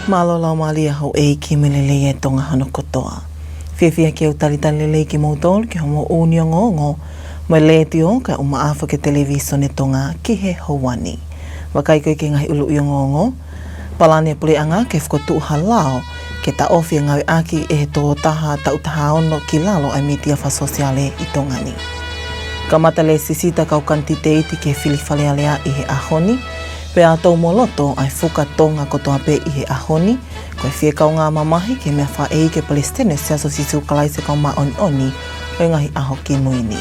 Malolo malia ho e ki melele e tonga hano kotoa. Whiawhia ke o talitalele ki mautol ki homo unio ngongo, mai leti o ka umaafa ke televiso ne tonga ki he hawani. Wakai koe ke ngahi ulu i ngongo, palane pule anga ke whakotu halao, ke ta ofi ngawi aki e he tō taha ta utaha ono ki lalo ai mitia wha sosiale i tongani. Ka matale sisita kau kantite iti ke whiliwhale alea i he ahoni, pe a tau moloto ai whuka tonga kotoa pe i he ahoni, koe whie kau ngā mamahi ke mea wha ei ke Palestine se aso sisu kalai se kau ma oni o ngahi aho ki muini.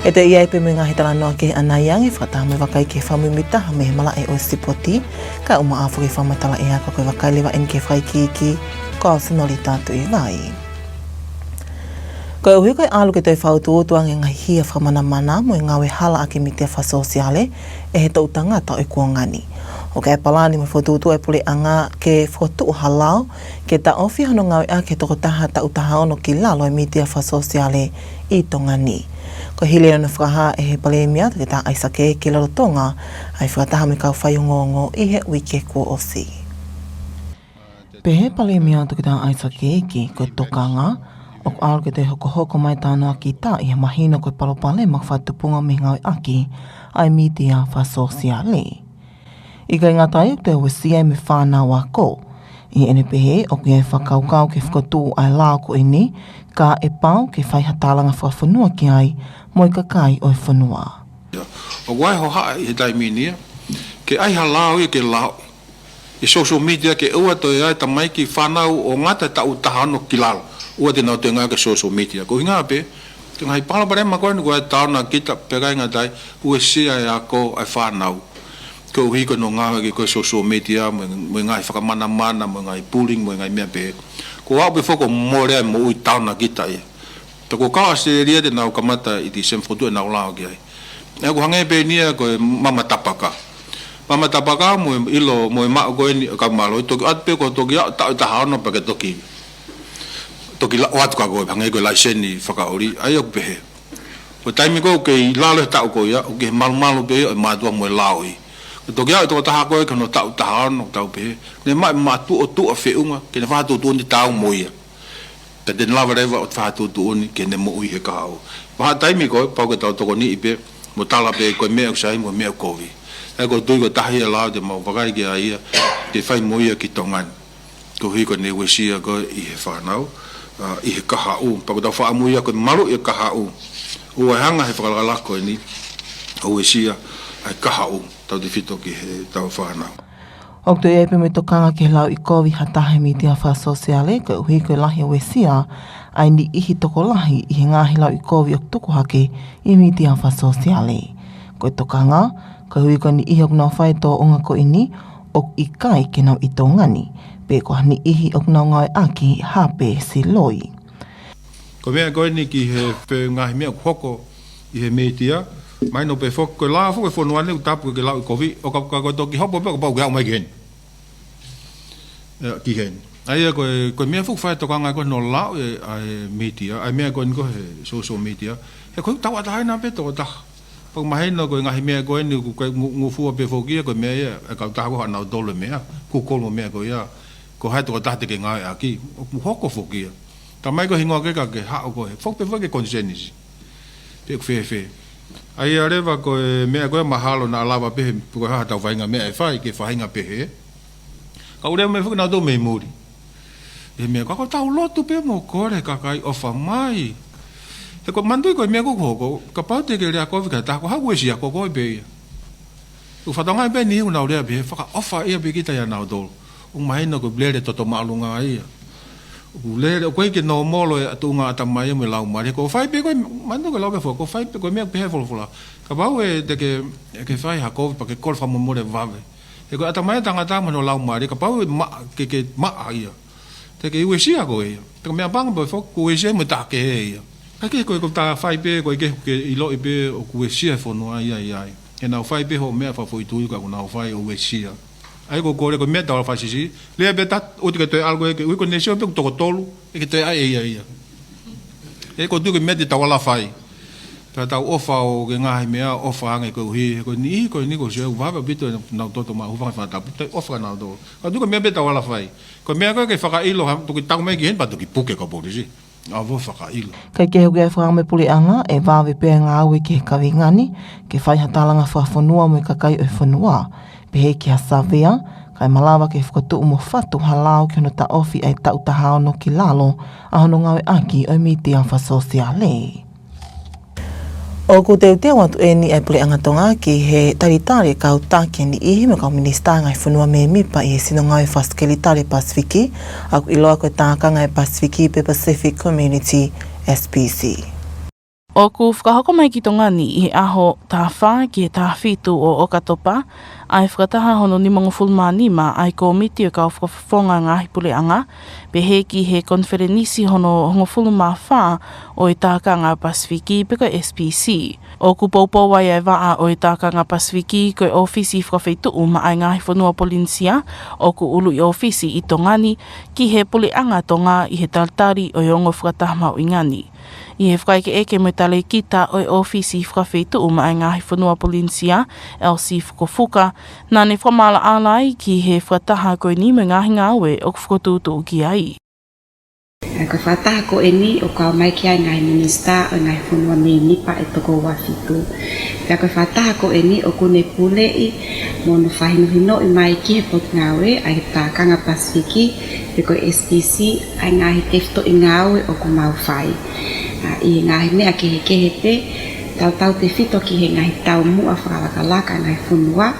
E te iai pe me ngahi tala noa ke anaiangi whakataha me wakai ke whamimitaha me he mala e o sipoti, ka uma afu ke whamatala e haka koe wakai lewa en ke whai ki ko au sinoli tātu i vai. Koe uhi koe alu ke toi whautuotua nge ngahi hia whamanamana mo e ngawe hala ake mitea wha sosiale e he tau tangata o kuangani. O kei palani mo whautuotua e pule anga ke whautu halau ke ta ofi hano ngawe ake toko taha ta utaha ono ki lalo e mitea wha sosiale i tongani. Ko hile ana whakaha e he palemia te ta aisake ke lalo tonga ai whakataha me kau whaiungongo i he wike kua osi. Pe he palemia te ta aisake ki koe tokanga, o ko alu ke te hoko mai tānoa ki tā i he mahina koe palopale mak whatupunga me ngawe aki ai mitia wha sosiale. I kai ngatai te ue siai me whānau wako, i ene pehe o ki e whakaukau ke whakatu ai lao ko ini, ka e pau ke whaihatalanga whawhanua ki ai, moi kakai o e whanua. O wai ho haa i he taiminia, ke ai halao i ke lao, i social media ke ua toi ai tamai ki whanau o ngata ta utahano ki lalo. Ua te nau te ngā ke social media. Ko hinga pe, te ngai pala pare makoe ni koe tauna kita pekai ngatai, ue sia e ako ai whanau. Ko uhi ko no ngā ke koe social media, mo ngai whakamana, mo ngai bullying, mo ngai mea pe. Ko au pe whoko morea mo ui tauna kita e. Ta ko kawa se ria te nau kamata i ti semfotu e nau lao ki ai. E ko hange pe nia koe mama tapaka. Mama tapaka mo ilo, mo mao koe ni kamalo, toki atpe ko toki au ta haona pa ke toki. Toki watu ka koe, hange koe laiseni whakaori, ai o pehe. O taimi koe ke lalo he tau koe ia, o ke malu pehe o mātua moe lao i. Toki au toko taha koe, kano tau tahano tau pehe. Ne mai mātu o tua whiunga, ke ne whātu tuoni tau moia. Ka te lawa rewa o whātu tuoni, ke ne mo ui he kahau. Waha taimi koe, pau ke tau toko ni i pe, mo tala pe koe mea usai, mo mea kovi. Ai koe tui koe tahi e lao, te mau wakai ke a ia, te whai moia ki tongani. Ko hui koe ne wesia koe i he whanau. I he kahau, pako tau whaamuia koe maru i kahau. Ua hanga he whakalako ni, o e sia ai kahau, tau te whito ki he tau whanau. O te epe me tokanga ki lau i kovi hatahe mi tia wha sosiale, koe uhi koe lahi o e sia, ai ni ihi toko lahi i he ngahi lau i kovi o toko hake i mi tia wha sosiale. Koe tokanga, koe hui koe ni ihi ok nau whai tō onga ko ini, ok i kai ke nau i tō ngani. Pe ko hani ihi ok nau ngai aki hape si loi. Ko mea koe ni ki he ngahi mea hoko i he metia, mai no pe foko koe laa foko e whonuane ku tapu ke lau i kovi, o ka koe toki hopo pe ko pau ke au mai ki hen. Ki hen. Aia koe mea foko whae toka ngai koe no lau e metia, ai mea koe ni koe he social media, he koe tau atahai nā pe toko taha. Pag mahina koe ngahi mea koe ni koe ngufua pe fokia koe mea ia, e kau taha koe hanau dole mea, kukolmo mea koe ia, ko hai toko tahte ke ngai aki, o hoko fokia. Ta mai ko hingoa ke ka ke hao koe, fok pe fok ke konsenisi. Pe ku fefe. Ai arewa koe mea koe mahalo na alawa pehe, koe haha tau whainga mea e whai, ke whainga pehe. Ka urea me fok na do me muri. E mea kako tau lotu pe mo kore kakai ofa mai. He ko mandui koe mea kuku hoko, ka paute ke rea koe vika tako, haku esi ako koe pe ia. U whatongai pe ni hiu na urea pehe, whaka ofa ia pe kita ia nao dolo. Ung mahina ko blere toto maalunga ia. Blere ko ke no molo e tunga atamai me lau mari ko fai pe ko mando ko lau pe fo ko fai pe ko me pe fola. Ka bau e de ke fai ha ko pa ke kol fa mo more vave. E ko atamai tanga tama no lau mari ka bau ma ke ma ia. Te ke uesia ko ia. Te me bang bo fo ko uesia mo ta ke ia. Ka ke ko ta fai pe ko ke i lo pe o ko uesia fo no ia ia. E na fai pe ho me fa fo itu ka na fai o uesia. Ai ko kore ko meta o fasisi le beta o te te algo que ko nesio pe to tolu e que te ai ia e ko tu que mete ta wala fai Pa tau ofa o ke ngahi mea ofa ange ko hi ko ni ko se va ba bito na to ma ufa fa ta ofa na do ka du ko mea beta wala fai ko mea ko ke whaka ilo ha tu ki tau me ki hen pa tu ki puke ka polisi a vo whaka ilo Kai ke huke whakame puli anga e vāwe pēr ngā aue ke kawingani ke whai hatalanga whawhanua mo i kakai o whanua. Pehe ki hasawea, kai malawa ke whakatu umo whatu halau ki hono ta ofi ai tau taha ono ki lalo a hono ngawe aki o miti ang whasosiale. O ku teu teo atu e ni ai pule anga tonga ki he taritari kau tāke ni ihi me kau minista ngai whanua me mipa i he sino ngai whaskelitari Pasifiki aku iloa koe tāka ngai Pasifiki pe Pacific Community SPC. O ku whakahoko mai ki tongani i he aho tā whā ki he tā whitu o Okatopa, ai whakataha hono ni mongo fulmanima ai ko miti o kau whakawhonga ngā hipule anga, pe he ki he konferenisi hono hongo fulma whā o i tāka ngā Pasifiki pe ko SPC. O ku poupou ai ai waa o i tāka ngā Pasifiki ko ofisi whakawheituu ma ai ngā whanua polinsia o ku ulu i ofisi i tongani ki he pule anga tonga i he taltari o i ongo whakatahama o ingani. I he whakaike eke mo tale kita o ofisi whakawhitu ma ai ngāhi whanua polinsia, LC Fukufuka, nā ne whamala alai ki he whataha koe ni me ngāhi ngāwe o whakatūtu ki ai. Ko whataha ko e ni o kau mai ki ai ngai minista o ngai whanua me nipa e toko wafitu. Pea ko whataha ko e ni o kune pule i mo no whahinuhino i mai ki he pot ngāwe ai tā kanga Pasifiki pe ko SPC ai ngahi tefto i ngāwe o ku mau whai. I ngahi mea ke he kehepe, tau te whito ki he ngahi tau mua whakalakalaka ngai whanua,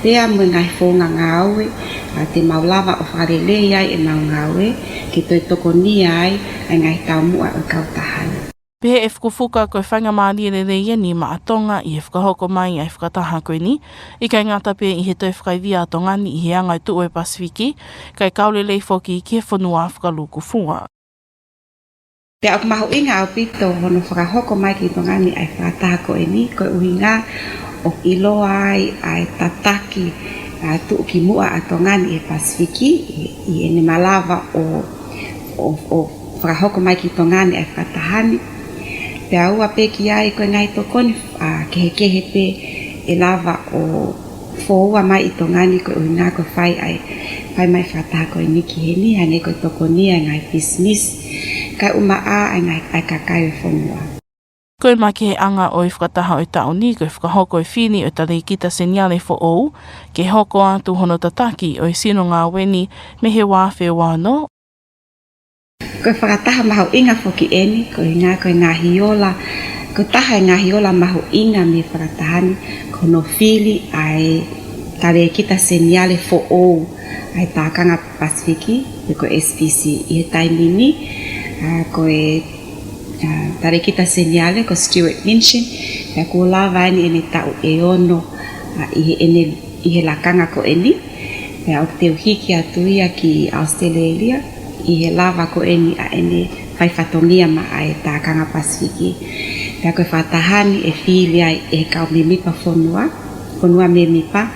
pea mo ngai whonga ngāwe, te maulawa o wharelei ai e mau ngāwe, ki toi toko ni ai ngai tau mua o kautahana. Pehe e whukufuka koe whainga maari e rei ni ma a Tonga i he whakahoko mai ai whakataha koe ni, i kai ngata pe i he toi whakaiwia a Tongani i he angai tu o e Pasifiki, kai kaulelei whoki ki he whanua whakaluku fua. Pea o mahu inga au pito hono whakahoko mai ki Tongani ai whakataha ko e ni, koe uhinga o iloa ai tataki tu ki mua a Tongani e Pasifiki i ene malawa o whakahoko mai ki Tongani ai whakatahani. Pea ua pe ki ai koe ngai tokoni kehe pe e lava o whoua mai i Tongani koe uhinga koe whai mai whakataha ko e ni ki heni, hane koe tokoni ai ngai business. Kai umaa ai kakai o whanua. Koe ma ke he anga o i whakataha o i tauni, koe whakahoko i whini o tari kita senyale fo ou, ke hoko atu hono tataki o i sino ngā weni me he wāwhe wāno. Koe whakataha mahu inga whoki eni, koe ngā hiola, koe taha ngā hiola mahu inga me whakatahani, kono whili ai tari kita senyale fo ou, ai tākanga Pasifiki, e koe SPC i he taimini, koe tare kita senyale ko Stewart Minchin ya ko lava ni ene tau e ono i he lakanga ko eni ya o te uhiki atuia ki Australia i he lava ko eni a ene whai whatongia ma ai tākanga Pasifiki ya koe whatahani e whili ai e kau me mipa whanua me mipa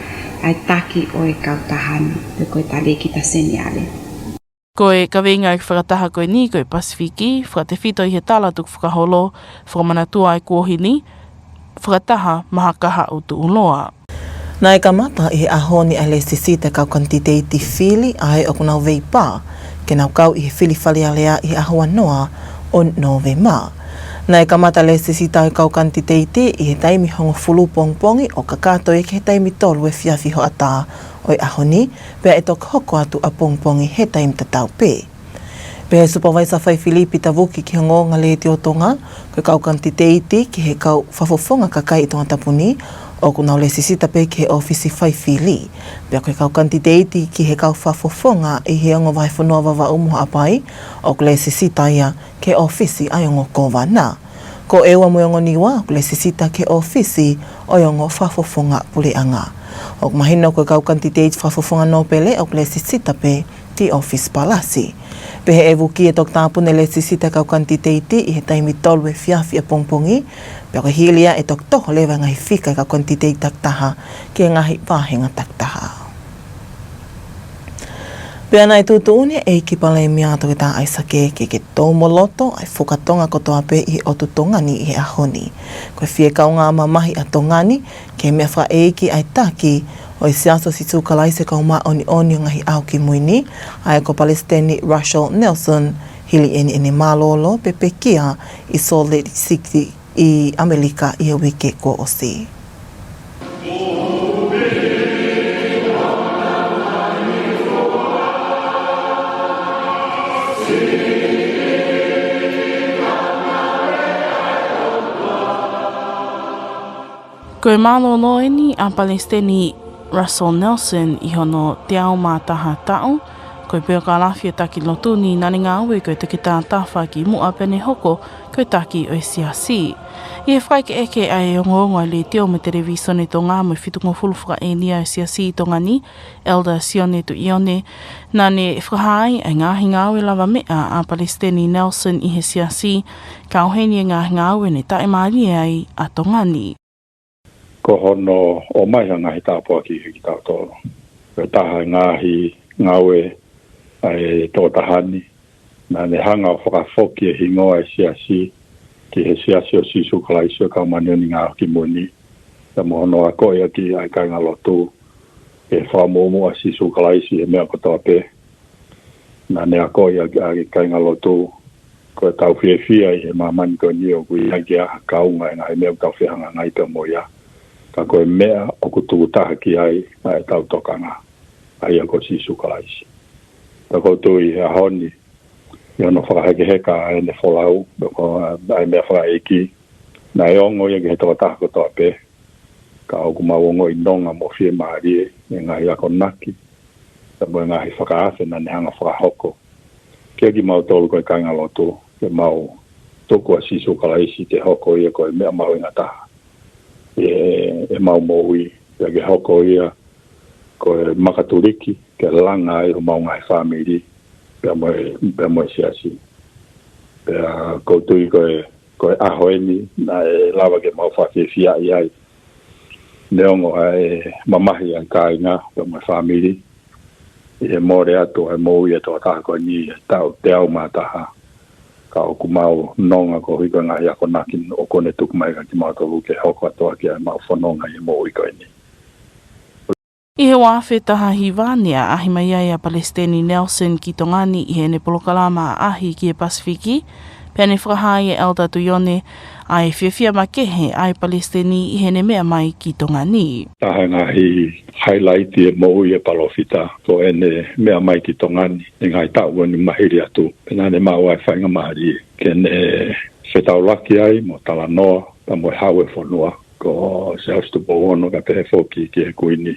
ai taki o e kau tahani pe koe tare kita senyale. Koe kawenga i whakataha koe ni koe Pasifiki, whakatewhito i he tālatuk whakaholo, whakamanatua ai kuohini, whakataha mahakaha o tuuloa. Nā e kamata i he ahoni ai le sisita kau kantiteiti whili ai o kunau vei pā, ke nau kau i he whili whalialea i he ahua noa o Novema. Nā e kamata le sisita i kau kantiteiti i he taimi hongo fulu pongpongi o kakato i ke he taimi tolu e whiawhi ho ata o i ahoni, pea e tok hoko atu a pongpongi he taimi tatau pē. Pea supervisor whai Filipi tavuki ki hongo ngā le te o Tonga, koe kau kantiteiti ki he kau whafofonga kakai i Tongatapu ni, o kunau le sisita pe ki he ofisi whai Fili. Pea koe kau kantiteiti ki he kau whafofonga i he ongo vai whanua wawa umuha apai, o le sisita ia ke ofisi ai ongo kōwana. Ko ewa mo ongo niwa, o le sisita ke ofisi o ongo whafofonga puleanga. O mahina koe kau kantiteiti whafofonga no pele, o le sisita pe ki office palasi. Pehe e wuki e tok tāpune le sisita kau kantiteiti i he taimi tolu e whiawhi a pongpongi, pea koe hilia e tok toho lewa ngahi whika kau kantiteiti taktaha ki ngahi pāhenga taktaha. Pea nai tutuuni e ki pale mea to ta ai sake ke tomoloto ai whukatonga koto ape I o tutongani I ahoni. Koe fie kaunga mamahi a tongani ke mea wha ki ai taki o I siaso si tūkalai se kauma oni ngahi au ki muini ai ko Palestini Russell Nelson hili eni malolo pepekia I Salt Lake City I Amerika I a wike ko osi. Koe malolo eni a Palestini Russell Nelson I hono te ao mātaha tau. Koe peo ka lawhia taki lotuni nani ngā ue koe te ki tā tawha ki mua pene hoko koe taki o siasi. I e whaike eke ai ongoonga le teo me televisone tō ngā mo whitungo fulwhaka e nia o siasi tongani, Elder Sione tu Ione, nane whakahai ai ngāhi ngā ue lava mea a Palestini Nelson I he siasi, ka oheni ngāhi ngā ue ne tae maari ai a tongani. Ko hono o mai ngahi tāpua ki tātoro. Ko taha ngahi ngawe ai tō tahani. Nā ne hanga o whakafoki e hingoa e siasi ki he siasi o sisu kalaisio ka manioni ngā ki muni. Ta mohono a koe aki ai kai ngā lotu e whamomo a sisu kalaisi e mea kotoa pe. Nā ne a koe aki ai kai ngā lotu ko tau whiewhia I he mamani ko ni o kui haki a kaunga e ngā he mea tau whihanga ngai te moia. Ka koe mea o kutu taha ki ai tau tokanga ai a ko sisu kalaisi. Ta koutu I honi I ono whakaheke heka ai ne wholau ko ai mea whakaeki na e ongo I he toa taha kotoa pe ka oku mawongo I nonga mo whie maarie e ngahi ako naki ta moe ngahi whakaase na ne hanga whakahoko kia ki mau tolu koe kainga lotu ke mau tuku a sisu kalaisi te hoko ia koe mea mau inga taha e mau moui ia ke hoko ia koe makaturiki ke langa ai o mau ngai whamiri pia moe siasi pia koutui koe ahoeni na e lawa ke mau whakewhia I ai neongo ai mamahi an kāinga pia moe whamiri I more atu ai moui e tō taha koe ni tau te au mātaha ka oku mau nonga ko hiko ngahi ako naki o kone tuku mai ka ki mau tolu ke hoko atoa ki ai mau whanonga I moui koe ni. I he wāwhi taha hiwania ahi mai ai a Palestini Nelson ki tongani I he ne polokalama ahi ki e Pasifiki, pia ne whakahai e Elder Tuyone ai whiawhia makehe ai Palestini I he ne mea mai ki tongani. Taha ngahi highlight e moui e palofita ko ene mea mai ki tongani e ngai tau ni mahiri atu pena ne mau ai whainga mahari ke ne whetau laki ai mo tala noa pa mo hawe whanua ko se haustu bohono ka pehe foki ki e kuini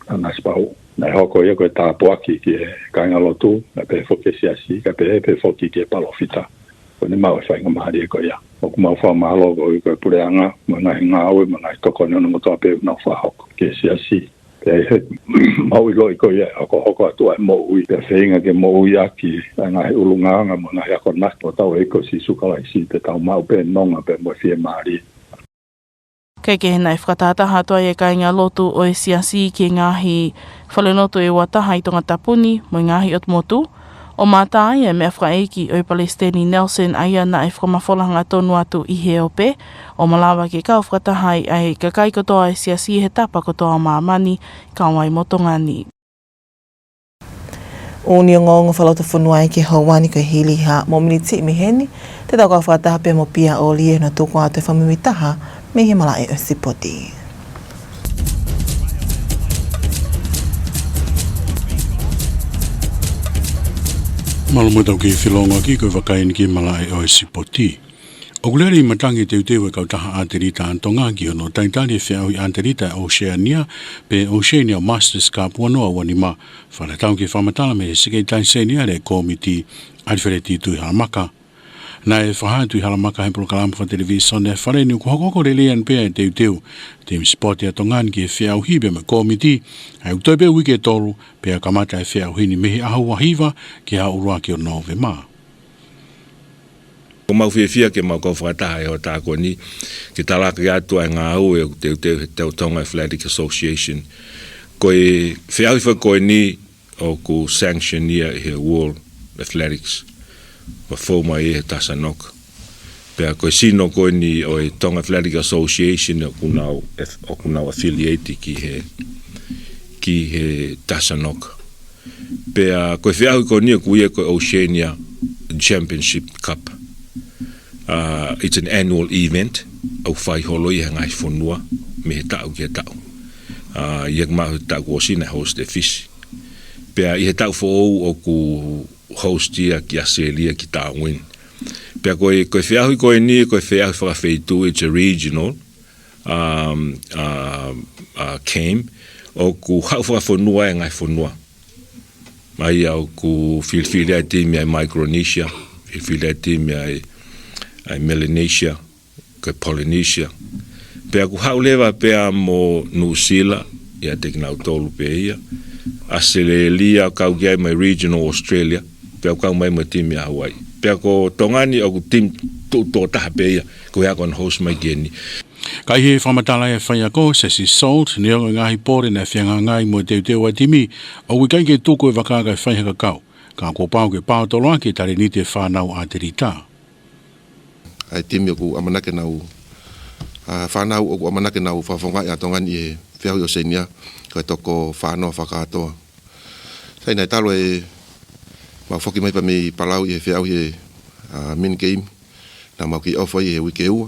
anaspau na hoko ia koe tāpuaki ki e kainga lotu ka pehe foki siasi ka pehe foki ki e palofita ko ne mau ai whainga mahari e koe ia o ku mau whamahalo ko I koe pureanga mo ngahi ngāwe mo ngahi toko ni ono mo toa pehe nau whahoko ke siasi mau I loi ko ia ako hoko atu ai moui pe whainga ke moui aki ai ngahi ulunganga mo ngahi ako nak po tau eko si sukalaisi te tau mau pe nonga pe mo fie maari. Kei ke hena whakatataha toa e kai ngā lotu o e siasi ki ngahi whalenoto e wataha I Tongatapuni mo ngahi otmotu o mātai e mea whaeiki o Palestini Nelson aia na e whakamawholanga tonu atu I he ope o malawa ke kau whakatahai ai kakai kotoa e siasi he tapa kotoa maamani kauai motongani. O ni ngongo whalauta whanua ai ki hauani koe hili ha mo miniti miheni te tau kau whakataha pe mo pia o lie na tuku atu e whamimitaha me he mala e o sipoti. Malamu tau ki whilonga ki koe whakaini ki mala e o sipoti. O kuleri matangi te utewe kau taha Aterita Antonga ki hono taitari whiau I Aterita Oceania pe Oceania Masters Cup wanoa wanima whare tau ki whamatala me sikei taisenia le komiti Alfereti tui haramaka. Na e whahatu I haramaka he prokalama wha televisione whare ni kuhokoko le lean pea e te uteu te spoti a tongan ki e whiau hibe me komiti ai utoipe wike toru pea kamata e whiau hini mehi ahu wahiva ki ha urua ki o nove maa. Ko mau whiawhia ke mau kau whakataha e o tāko ni ke talaka ki atu ai ngā au e te Tonga Athletic Association. Ko e whiawi koe ni o ku sanctionia he World Athletics. Wa foma e tasanoka. Pea koe sino koe ni o e Tonga Athletic Association o kunau affiliate ki he tasanoka. Pea koe whiahu koe nia kuia koe Oceania Championship Cup. It's an annual event. Au whai holo i hangai whonua me he tau ki he tau. Iak mahu tau kuosina host e fisi. Pea i he tau whoou o ku host ia ki Australia ki tau win. Pea koe whiahu koe ni, koe whiahu whakawheitu, it's a regional game. O ku hau whakawhonua e ngai whonua. Mai au ku whilwhile timi ai Micronesia, whilwhile timi ai Melanesia, koe Polynesia. Pea ku hau lewa pea mo Nusila, ia teki nau tolu pea ia. Australia kau gai mai regional Australia, pea kau mai mo timi a Hawaii. Pea ko tongani o ku tim tō taha pea ia, ko hea kon host mai geni. Kai he whamatala e whaia ko, se si salt, ni o ngahi pōre na whianga ngai mo te teo timi, o kai ke tūko e wakaga e whaia kakau. Ka ko pāu ke pāu toloa ke tare ni te whanau a te rita. Ai timi o ku amanake nau, whanau o ku amanake nau whawhonga i a tongani e whiahu o senia, ko e toko whanau whakatoa. Sai nei talo e mau whoki mai pa mi palau i e whiahu e min game, na mau ki ofa i e wike ua.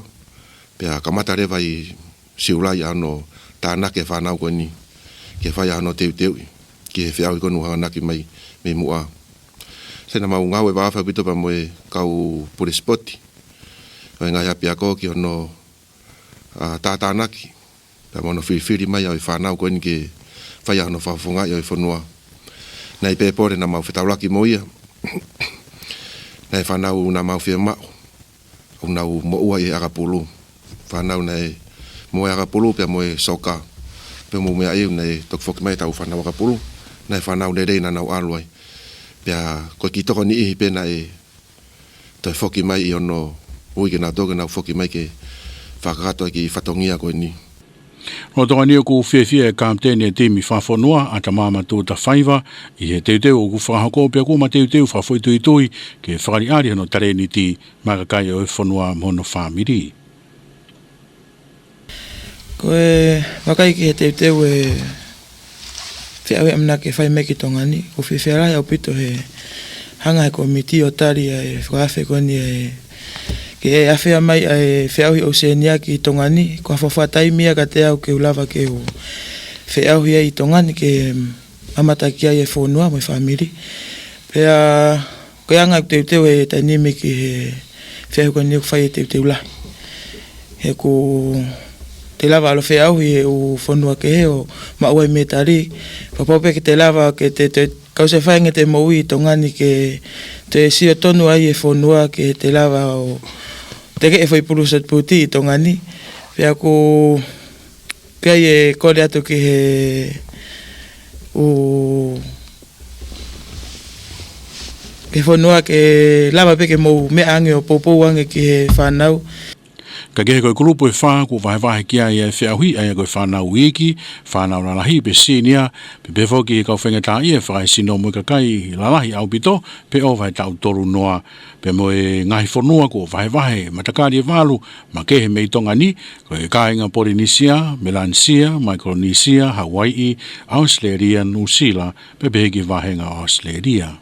Pea kamata rewa i siulai ano tānake whanau koe ni, ke whai ano teu teu, ki he whiahu i konu hanaki mai me mua. Sena mau ngau e wawha pito pa mo e kau pure spoti, o e ngai api ako ki ono tātānaki, pea mono whiwhiri mai au i whanau koe ni ke whai ano whawhunga i au i whanua. Nei pēpore na mau whetaulaki mo ia, nei whanau na mau whia mao, o nau mo ua i agapulu. Whanau nei mo e agapulu pia mo e soka. Pia mo mea iu nei tok whoki mai tau whanau agapulu. Nei whanau nei reina nau aluai. Pia koe ki toko ni ihi pena e toi whoki mai i ono uike nau toke nau whoki mai ke whakakato ki whatongia koe ni. No tonga ni o ku whiawhia e kāmtene e timi whawhonua a ta māma tō ta whaiva i he teuteu o ku whahako pia kuma teuteu whawhoitui ke whakari ari hano tare ni ti makakai o e whonua mono whamiri. Koe wakai ki he teuteu e whiawe amna ke whai meki tongani, ko whiwhiarai au pito he hanga he komiti o tari e whakawhe koni e ke e awhia mai e whiauhi Oceania ki tongani, ko hawhawhatai mia ka te au ke ulawa ke o whiauhi e i tongani ke amatakia e whonua mo i whamiri. Pea koe anga ku teuteu e tainimi ki he whiauhi koni ku whai e teuteu lahi. He ku te lava alo whiauhi e o whonua ke he o maua i metari. Papope ke te lava ke te kause whainga te moui i tongani ke te sio tonu ai e whonua ke te lava o te ke e whai purusat puti i tongani. Pea ko pia e kore atu ki he o ke whonua ke lava peke mou mea ange o popou ange ki he whanau. Ka kehe koe kulupu e whaa ku vahe kia i e whiahui ai koe whanau wiki, whanau lalahi pe sinia, pe pefoki e kau whengata i e whakai sino mui kakai lalahi au pito, pe o vai tau toru noa, pe mo e ngahi whanua ko vahe matakari e walu, ma kehe mei tonga ni, koe kāinga Polynesia, Melanesia, Micronesia, Hawaii, Australia, New Zealand, pe peheki vahenga Australia.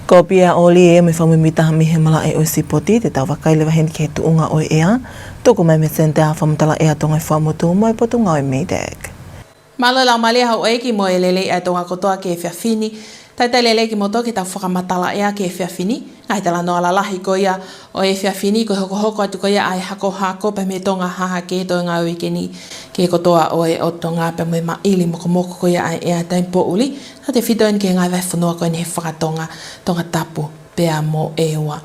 Ko pia oli e me whamimita mi he mala e o sipoti, te tau wakai lewa hen ke tuunga o ea, toko mai me sente a whamtala ea tonga whamutu mo e potunga o meidek. Malo lau malia hau eki mo e lele e tonga kotoa ke e whiawhini, tai tai lele ki mo toki tau whakamatala ea ke e whiawhini, ngai tala noa la lahi ko ia o e whiawhini, ko hoko atu ko ia ai hako pa me tonga haha ke to ngā ui ni ke kotoa o e o tonga pa me maili moko ko ia ai ea taim po uli, na te whitoin ke ngai vai whanua ko ni he whakatonga Tongatapu pea mo e ua.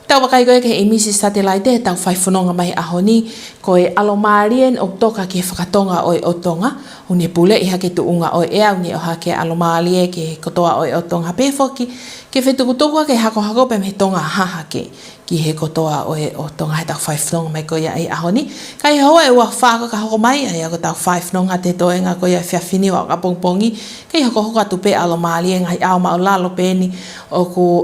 Tau wakai koe ke emisi satellite tau whai whanonga mai aho ni koe alomarien o toka ke whakatonga o Tonga une pule iha ke tuunga o ea une oha ke alomarie ke kotoa o Tonga pefoki ke whetukutukua ke hako pe me tonga haha ke ki he kotoa o Tonga he tau whai whanonga mai koe ai aho ni kai hoa e ua whako ka hoko mai ai ako tau whai whanonga te toenga koe whiawhini o ka pongpongi kei hoko atu pe alomarie ngai ao mao lalo peni o ku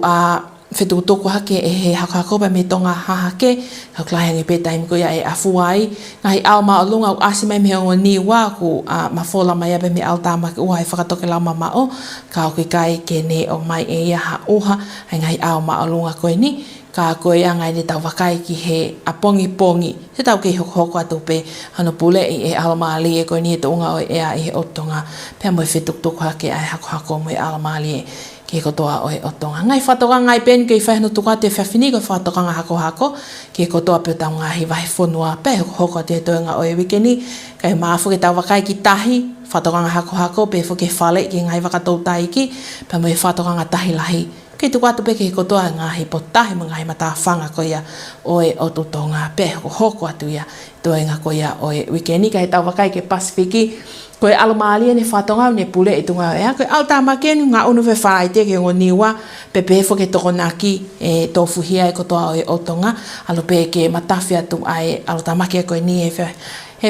whetukutuku hake e he hakakopa me tonga hahake haklahangi pe taimi ko ia e afuai ngahi ao ma olunga u asimai me o ni wa ku mafola mai abe me altama ke uha e whakatoke lama mao ka o kai ke ne o mai e ia ha uha ngahi ao ma olunga koe ni ka koe angai ni tau wakai ki he pongi he tau ke hoko atu pe hano pule e alamali e koe ni e tounga o ea e he otonga pe mo whetukutuku hake ai hako mo e alamali e ke kotoa o Tonga. Ngai whatoka ngai pen ke whaihano tuka te whiawhini ko whatoka ngā hako ke kotoa pe tau ngā hi wahi whonua pe hoko te toenga o e wikeni kai maafu ke tau wakai ki tahi whatoka ngā hako pe whuke whale ki ngai wakatou taiki pe mo e whatoka ngā tahi lahi ke tuka atu pe ke kotoa ngā hi potahi mo ngai mata whanga ko ia o e o Tonga pe hoko atu ia toenga ko ia o e wikeni kai tau wakai ke Pasifiki koe alomaalia ne whatonga ne pule e tunga ea. Koe altama kenu ngā unu whe whaai te ke ngoniwa pe pefo ke tokonaki e tofuhia e kotoa o Tonga. Alo pe ke matafi atu ai altama ke koe ni he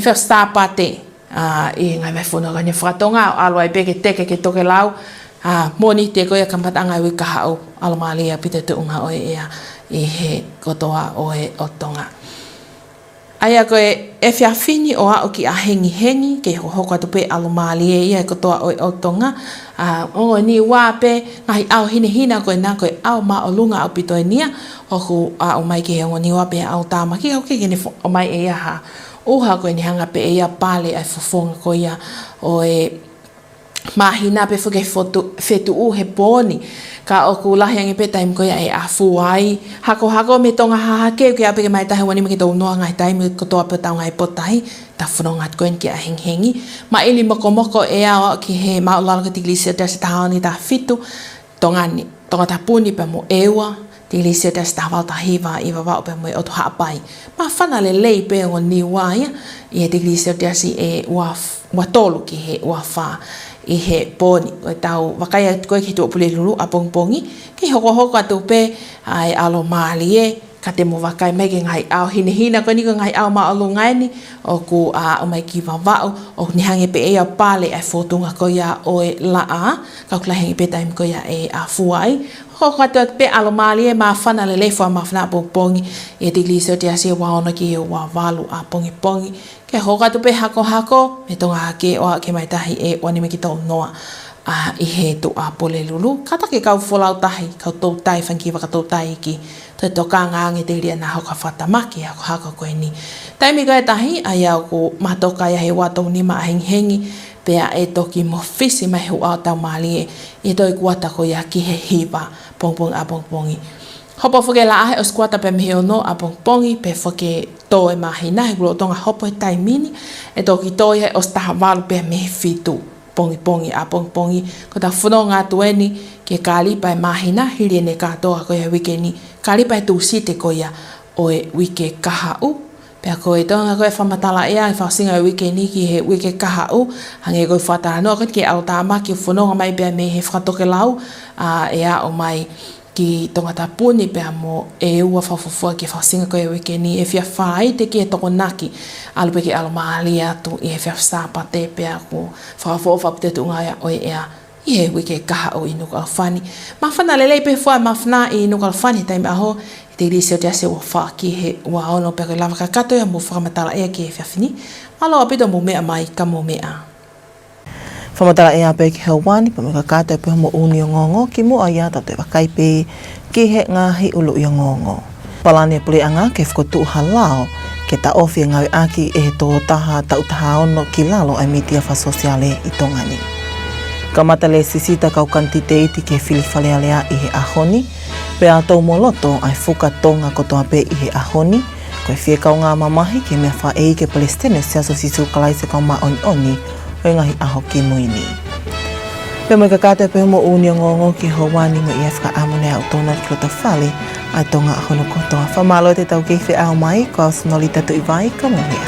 whea stapate i ngai mai whono kane whatonga. Alo ai pe ke teke ke toke lau. Moni te koe kampatanga i wika hau alomaalia pite te unga o ea i he kotoa o Tonga. Aia koe e whiawhini o ao ki a hengi ke hoko atu pe alomalie ia e kotoa o Tonga. Ongo ni wā pe ngahi ao hina koe nā koe ao ma o lunga au pito e nia. Oku o mai ke ongo ni wā pe ao tāmaki au ke kene o mai e ia ha. Uha koe ni hanga pe e ia pale ai fofonga ko ia o e mahina pe whuke whetu u he pōni. Ka oku lahiangi pe taimi koia e afuai. Hako me tonga hahake ke ape ke mai tahi wani me ke tau noa ngai taimi kotoa pe tau ngai potahi. Ta whanongat koen ki a hengi. Ma ili moko e awa ki he maulalo ke tiglisio te se tahani ta fitu. Tongatapu ni pe mo ewa. Tiglisio te se tahawal ta hiwa iwa wau pe mo e otu haapai. Ma whanale lei pe o ni waia. I he tiglisio te si e watolu ki he wawha. I he pōni, koe tau wakaya koe ki tuopule lulu a pongpongi, ki hoko atu pe ai alo maalie, ka te mo wakai mai ke ngai ao hina koe ni ko ngai ao maalo ngaini, o ku o mai ki wawau, o ni hange pe e a pale ai whotunga koe ia o e laa, ka kulahengi pe taimi koe ia e a fuai, hoko atu pe alo maalie ma whana le leifua ma whana pongpongi, e te gliso te asia waona ki e wawalu a pongi, ke hoko atu pe hako, me tonga hake o ke mai tahi e wani me ki tau noa i he tu a pole lulu. Kata ke kau wholau tahi, kau tau tai whanki waka tau tai ki. Toi toka ngāngi te ria nā hoka whatamaki hako koe ni. Taimi koe tahi, ai au ko matoka ia he watau ni ma hengi, pea e toki mo fisi mai hu au tau maali e toi kuata ko ia ki he hiwa pongpongi. Hopo whuke la ahe o skuata pe mihi o no a pongpongi, pe whuke tō e mahi nahi, kuro tonga hopo e taimini, e toki tō ia o staha walu pe mihi fitu, pongi a pongpongi, ko ta whuno ngā tueni, ke kālipa e mahi nahi, hiri ne kātoa ko ia wike ni, kālipa e tūsite ko ia o e wike kaha u, pea ko e tonga ko e whamatala ea, e whausinga e wike ni ki he wike kaha u, hange ko i whatara noa, ke au tāma ki whuno mai pea me he whakatoke lau, ea o mai, ki Tongatapu ni pea mo e ua whawhawhua ki whausinga koe wike ni e whia whai te ki e toko naki alu pe ki alo maali atu i e whia whasapa te pea ko whawhawhua whapute tu ngaya o ea i he wike kaha o i Nuku'alofani. Ma whana lelei pe whai ma whana i Nuku'alofani taimi aho i te risio te ase ua wha ki he ua ono pea koe lava kakato ia mo whakamatala ea ki e whia whini. Malo apito mo mea mai ka mo mea. Whamatara e ape ki hau wani, pa me ka kātou pe homo uni o ngongo, ki mua ia te wakai pe ki he ngahi ulu i o ngongo. Palani e pule anga ke whakotu halao, ke ta ofi e ngawe aki e he tō taha tau taha ono ki lalo ai mitia wha sosiale i Tongani. Ka matale sisita kau kanti te iti ke whiliwhale alea i he ahoni, pe a tau moloto ai whuka tonga kotoa pe i he ahoni, koe whie kau ngā mamahi ke mea wha e ke Palestine se aso sisu kalai se kau ma oni, o ngahi aho ki muini. Pe mo kakate pe mo unia ngongo ki hawani mo iafka amune au tona ki lota fale ai tonga ahono kotoa. Whamalo te tau keiwhi au mai ko snoli tatu i vai ka mohia.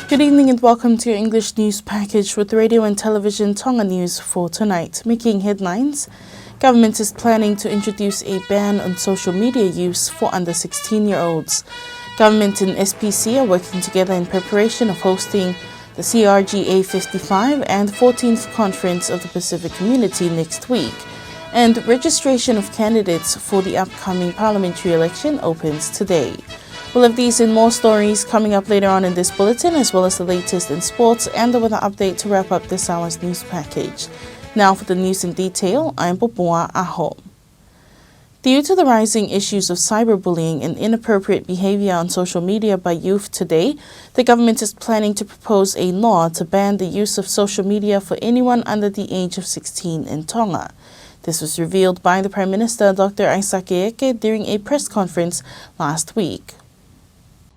Good evening and welcome to your English news package with radio and television Tonga News for tonight. Making headlines, government is planning to introduce a ban on social media use for under 16-year-olds. Government and SPC are working together in preparation of hosting the CRGA 55 and 14th Conference of the Pacific Community next week. And registration of candidates for the upcoming parliamentary election opens today. We'll have these and more stories coming up later on in this bulletin, as well as the latest in sports and the weather update to wrap up this hour's news package. Now for the news in detail, I'm Popua Aho. Due to the rising issues of cyberbullying and inappropriate behavior on social media by youth today, the government is planning to propose a law to ban the use of social media for anyone under the age of 16 in Tonga. This was revealed by the Prime Minister, Dr. Aisake Eke, during a press conference last week.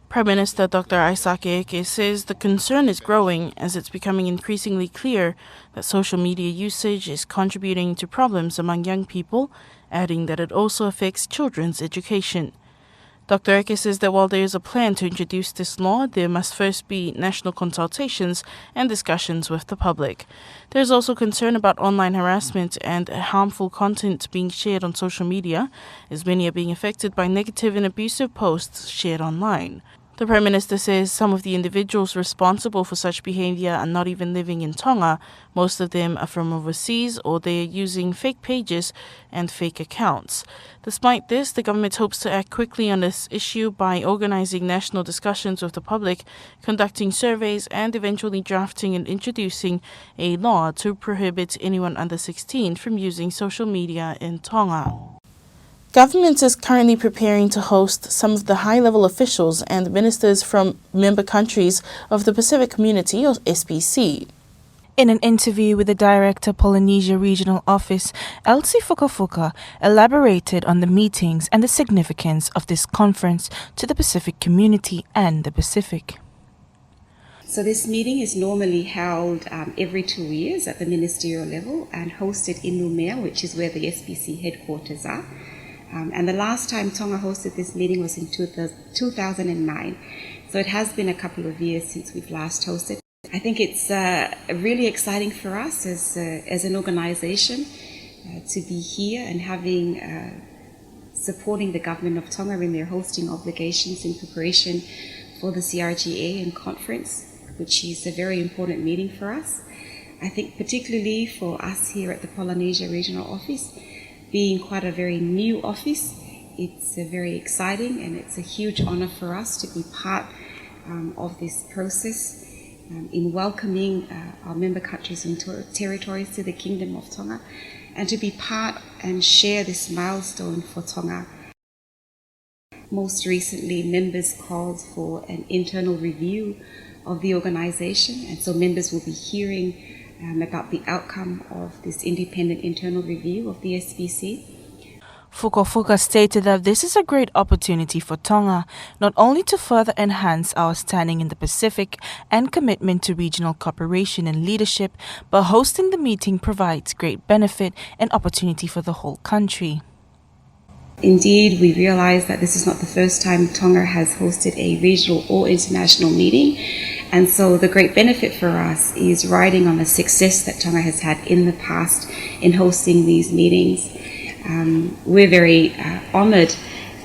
Prime Minister Dr. Aisake Eke says the concern is growing as it's becoming increasingly clear that social media usage is contributing to problems among young people, adding that it also affects children's education. Dr. Eke says that while there is a plan to introduce this law, there must first be national consultations and discussions with the public. There is also concern about online harassment and harmful content being shared on social media, as many are being affected by negative and abusive posts shared online. The Prime Minister says some of the individuals responsible for such behaviour are not even living in Tonga. Most of them are from overseas, or they are using fake pages and fake accounts. Despite this, the government hopes to act quickly on this issue by organising national discussions with the public, conducting surveys and eventually drafting and introducing a law to prohibit anyone under 16 from using social media in Tonga. Government is currently preparing to host some of the high-level officials and ministers from member countries of the Pacific Community, or SPC. In an interview with the Director Polynesia Regional Office, Elsie Fukafuka elaborated on the meetings and the significance of this conference to the Pacific Community and the Pacific. So this meeting is normally held every 2 years at the ministerial level and hosted in Numea, which is where the SPC headquarters are. And the last time Tonga hosted this meeting was in 2009. So it has been a couple of years since we've last hosted. I think it's really exciting for us as an organisation to be here and supporting the government of Tonga in their hosting obligations in preparation for the CRGA and conference, which is a very important meeting for us. I think particularly for us here at the Polynesia Regional Office, being quite a very new office, it's very exciting and it's a huge honour for us to be part of this process in welcoming our member countries and territories to the Kingdom of Tonga, and to be part and share this milestone for Tonga. Most recently, members called for an internal review of the organisation, and so members will be hearing about the outcome of this independent internal review of the SPC. Fukafuka stated that this is a great opportunity for Tonga, not only to further enhance our standing in the Pacific and commitment to regional cooperation and leadership, but hosting the meeting provides great benefit and opportunity for the whole country. Indeed, we realise that this is not the first time Tonga has hosted a regional or international meeting, and so the great benefit for us is riding on the success that Tonga has had in the past in hosting these meetings. We're very honoured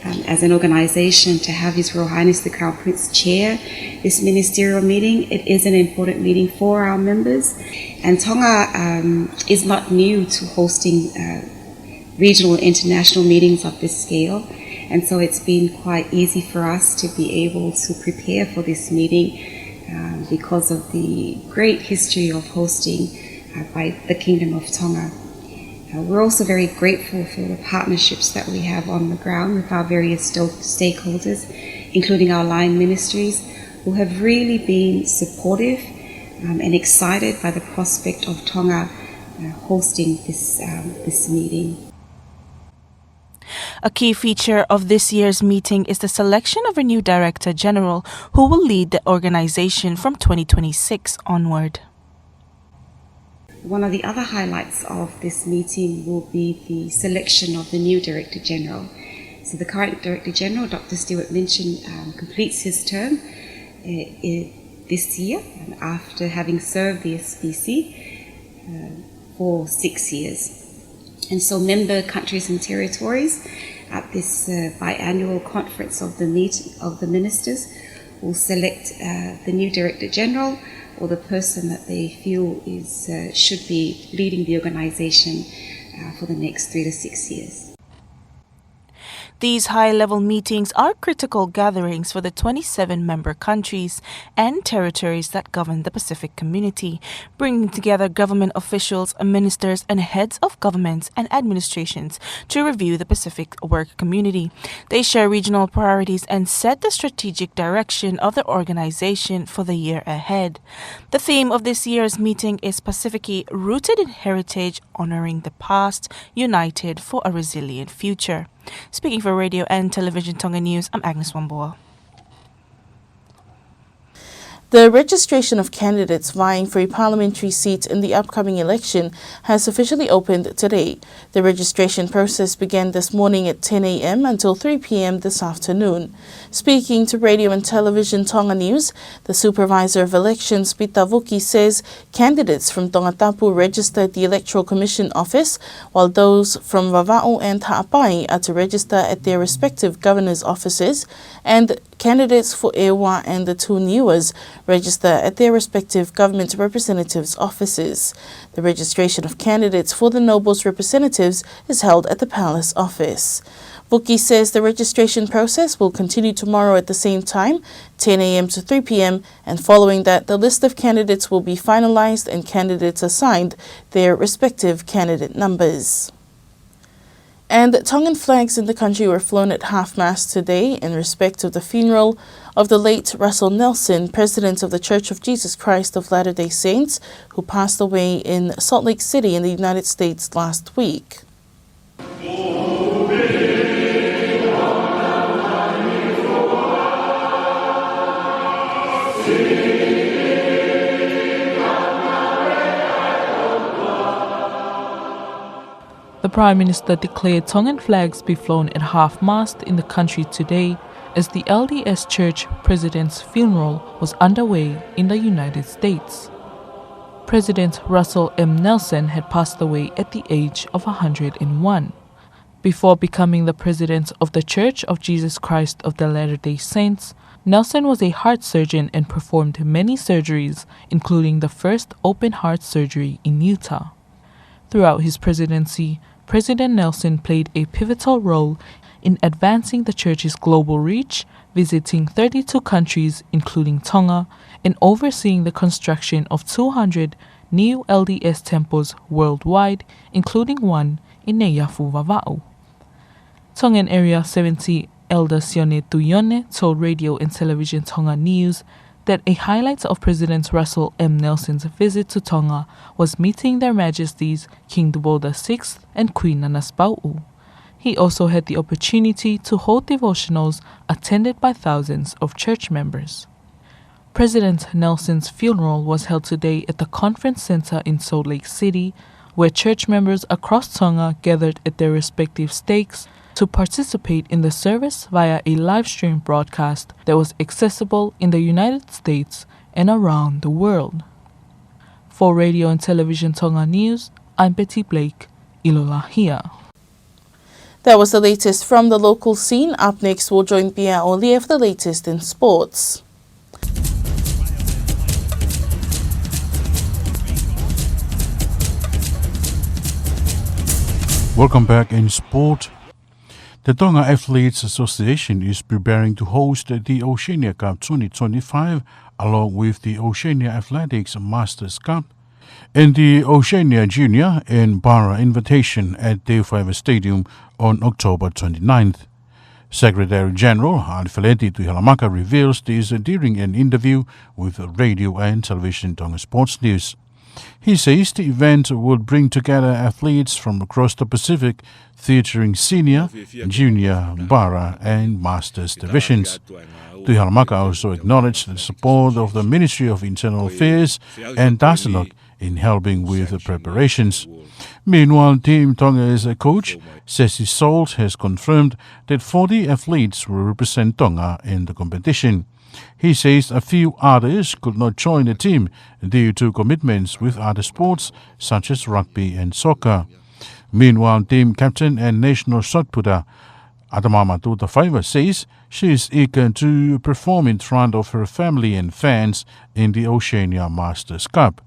as an organisation to have His Royal Highness the Crown Prince chair this ministerial meeting. It is an important meeting for our members, and Tonga is not new to hosting regional and international meetings of this scale, and so it's been quite easy for us to be able to prepare for this meeting because of the great history of hosting by the Kingdom of Tonga. We're also very grateful for the partnerships that we have on the ground with our various stakeholders, including our line ministries, who have really been supportive and excited by the prospect of Tonga hosting this meeting. A key feature of this year's meeting is the selection of a new Director General who will lead the organization from 2026 onward. One of the other highlights of this meeting will be the selection of the new Director General. So the current Director General, Dr. Stuart Minchin, completes his term this year, after having served the SPC for 6 years. And so member countries and territories at this biannual conference of the ministers will select the new Director General or the person that they feel should be leading the organisation for the next 3 to 6 years. These high-level meetings are critical gatherings for the 27 member countries and territories that govern the Pacific community, bringing together government officials, ministers, and heads of governments and administrations to review the Pacific work community. They share regional priorities and set the strategic direction of the organization for the year ahead. The theme of this year's meeting is Pacific rooted in heritage, honoring the past, united for a resilient future. Speaking for Radio and Television Tonga News, I'm Agnes Wamboa. The registration of candidates vying for a parliamentary seat in the upcoming election has officially opened today. The registration process began this morning at 10 a.m. until 3 p.m. this afternoon. Speaking to Radio and Television Tonga News, the Supervisor of Elections, Pita Vuki, says candidates from Tongatapu register at the Electoral Commission office, while those from Vava'u and Ha'apai are to register at their respective governors' offices, and candidates for Ewa and the two Niuas register at their respective government representatives' offices. The registration of candidates for the Nobles representatives is held at the Palace office. Vuki says the registration process will continue tomorrow at the same time, 10 a.m. to 3 p.m, and following that, the list of candidates will be finalized and candidates assigned their respective candidate numbers. And Tongan flags in the country were flown at half-mast today in respect of the funeral of the late Russell Nelson, President of the Church of Jesus Christ of Latter-day Saints, who passed away in Salt Lake City in the United States last week. The Prime Minister declared Tongan flags be flown at half-mast in the country today as the LDS Church President's funeral was underway in the United States. President Russell M. Nelson had passed away at the age of 101. Before becoming the President of the Church of Jesus Christ of the Latter-day Saints, Nelson was a heart surgeon and performed many surgeries, including the first open-heart surgery in Utah. Throughout his presidency, President Nelson played a pivotal role in advancing the church's global reach, visiting 32 countries, including Tonga, and overseeing the construction of 200 new LDS temples worldwide, including one in Neiafu, Vava'u. Tongan Area 70 Elder Sione Tuyone told Radio and Television Tonga News that a highlight of President Russell M. Nelson's visit to Tonga was meeting Their Majesties King Dubo VI and Queen Nanaspau'u. He also had the opportunity to hold devotionals attended by thousands of church members. President Nelson's funeral was held today at the Conference Center in Salt Lake City, where church members across Tonga gathered at their respective stakes to participate in the service via a live-stream broadcast that was accessible in the United States and around the world. For Radio and Television Tonga News, I'm Betty Blake, Ilolahia. That was the latest from the local scene. Up next, we'll join Pia Olia for the latest in sports. Welcome back in sport. The Tonga Athletes Association is preparing to host the Oceania Cup 2025 along with the Oceania Athletics Masters Cup and the Oceania Junior and Para Invitation at Teofaiva Stadium on October 29th. Secretary General Alfileti Tuihalamaka reveals this during an interview with Radio and Television Tonga Sports News. He says the event would bring together athletes from across the Pacific, featuring senior, junior, bara, and masters divisions. Tuihalamaka also acknowledged the support of the Ministry of Internal Affairs and Dasanok in helping with the preparations. Meanwhile, Team Tonga's coach, Ceci Salt, has confirmed that 40 athletes will represent Tonga in the competition. He says a few others could not join the team due to commitments with other sports such as rugby and soccer. Meanwhile, team captain and national shot putter Adamama Tutafaiva says she is eager to perform in front of her family and fans in the Oceania Masters Cup.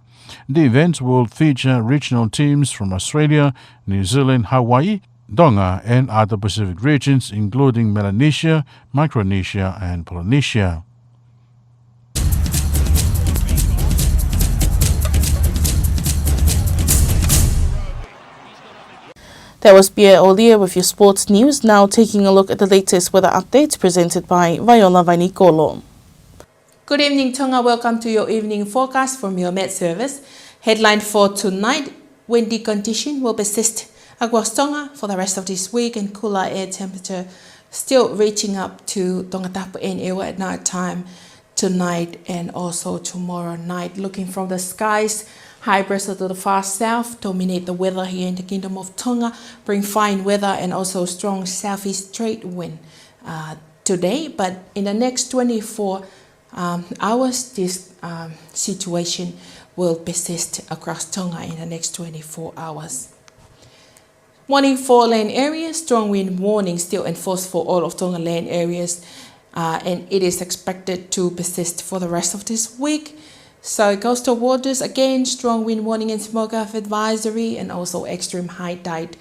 The event will feature regional teams from Australia, New Zealand, Hawaii, Tonga, and other Pacific regions, including Melanesia, Micronesia, and Polynesia. That was Pierre Olia with your sports news. Now taking a look at the latest weather updates presented by Viola Vainikolo. Good evening, Tonga. Welcome to your evening forecast from your Met Service. Headline for tonight, windy condition will persist across Tonga for the rest of this week, and cooler air temperature still reaching up to Tongatapu and Ewa at night time tonight and also tomorrow night. Looking from the skies, high pressure to the far south dominate the weather here in the Kingdom of Tonga, bring fine weather and also strong southeast trade wind today. But in the next 24 hours, this situation will persist across Tonga in the next 24 hours. Warning for land areas, strong wind warning still enforced for all of Tonga land areas, and it is expected to persist for the rest of this week. So coastal waters, again, strong wind warning and smoke off advisory, and also extreme high tide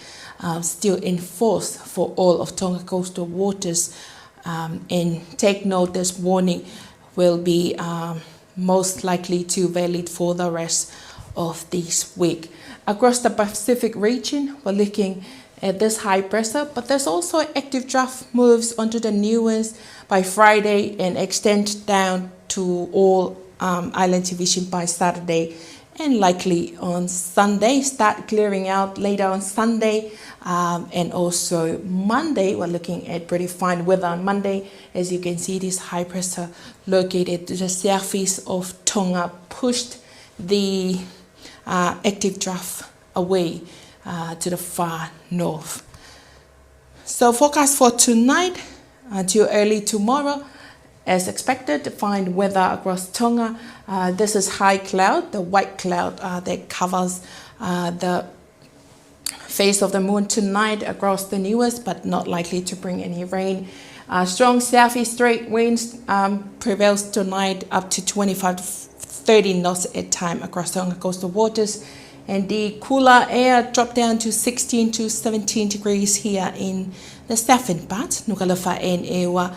still in force for all of Tonga coastal waters. And take note, this warning will be most likely to valid for the rest of this week. Across the Pacific region, we're looking at this high pressure, but there's also active draft moves onto the new ones by Friday and extend down to all island division by Saturday, and likely on Sunday start clearing out later on Sunday, and also Monday we're looking at pretty fine weather on Monday. As you can see, this high pressure located to the southeast of Tonga pushed the active draft away to the far north. So forecast for tonight until early tomorrow. As expected, fine weather across Tonga. This is high cloud, the white cloud that covers the face of the moon tonight across the newest, but not likely to bring any rain. Strong southeast trade winds prevails tonight up to 25 to 30 knots at time across Tonga coastal waters. And the cooler air dropped down to 16 to 17 degrees here in the southern part, Nuku'alofa and Ewa.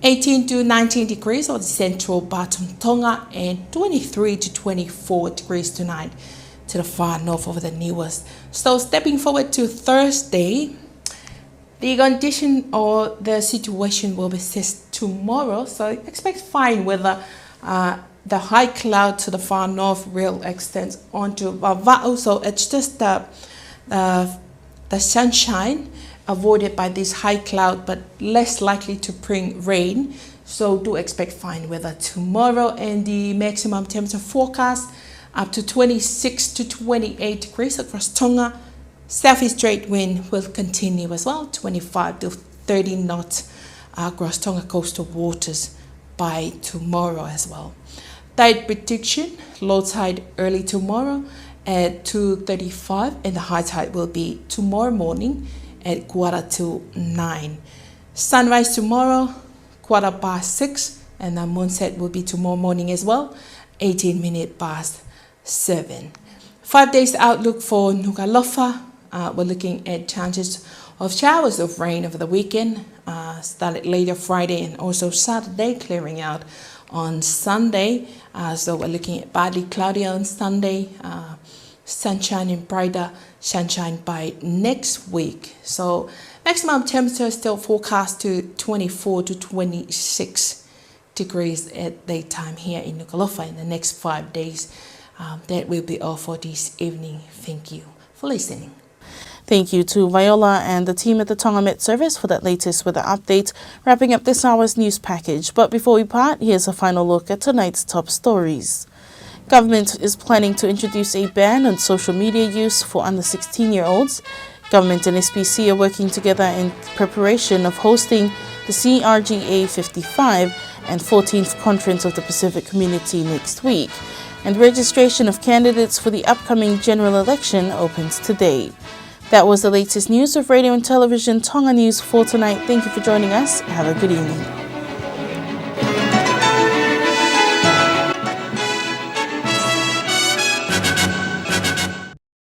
18 to 19 degrees on the central part of Tonga, and 23 to 24 degrees tonight to the far north of the newest. So stepping forward to Thursday, the condition or the situation will persist tomorrow. So expect fine weather. The high cloud to the far north will extend onto Va'u. So it's just the sunshine avoided by this high cloud, but less likely to bring rain. So do expect fine weather tomorrow, and the maximum temperature forecast up to 26 to 28 degrees across Tonga. Southeast trade wind will continue as well, 25 to 30 knots across Tonga coastal waters by tomorrow as well. Tide prediction, low tide early tomorrow at 2:35, and the high tide will be tomorrow morning at 8:45. Sunrise tomorrow, 6:15, and the moonset will be tomorrow morning as well, 18 minutes past 7. 5 days outlook for Nuku'alofa. We're looking at chances of showers of rain over the weekend, started later Friday and also Saturday, clearing out on Sunday. So we're looking at partly cloudy on Sunday, sunshine and brighter sunshine by next week. So maximum temperature still forecast to 24 to 26 degrees at daytime here in Nuku'alofa in the next 5 days. That will be all for this evening. Thank you for listening. Thank you to Viola and the team at the Tonga Met Service for that latest weather update, wrapping up this hour's news package. But before we part, here's a final look at tonight's top stories. Government is planning to introduce a ban on social media use for under 16-year-olds. Government and SPC are working together in preparation of hosting the CRGA 55 and 14th Conference of the Pacific Community next week. And registration of candidates for the upcoming general election opens today. That was the latest news of Radio and Television Tonga News for tonight. Thank you for joining us. Have a good evening.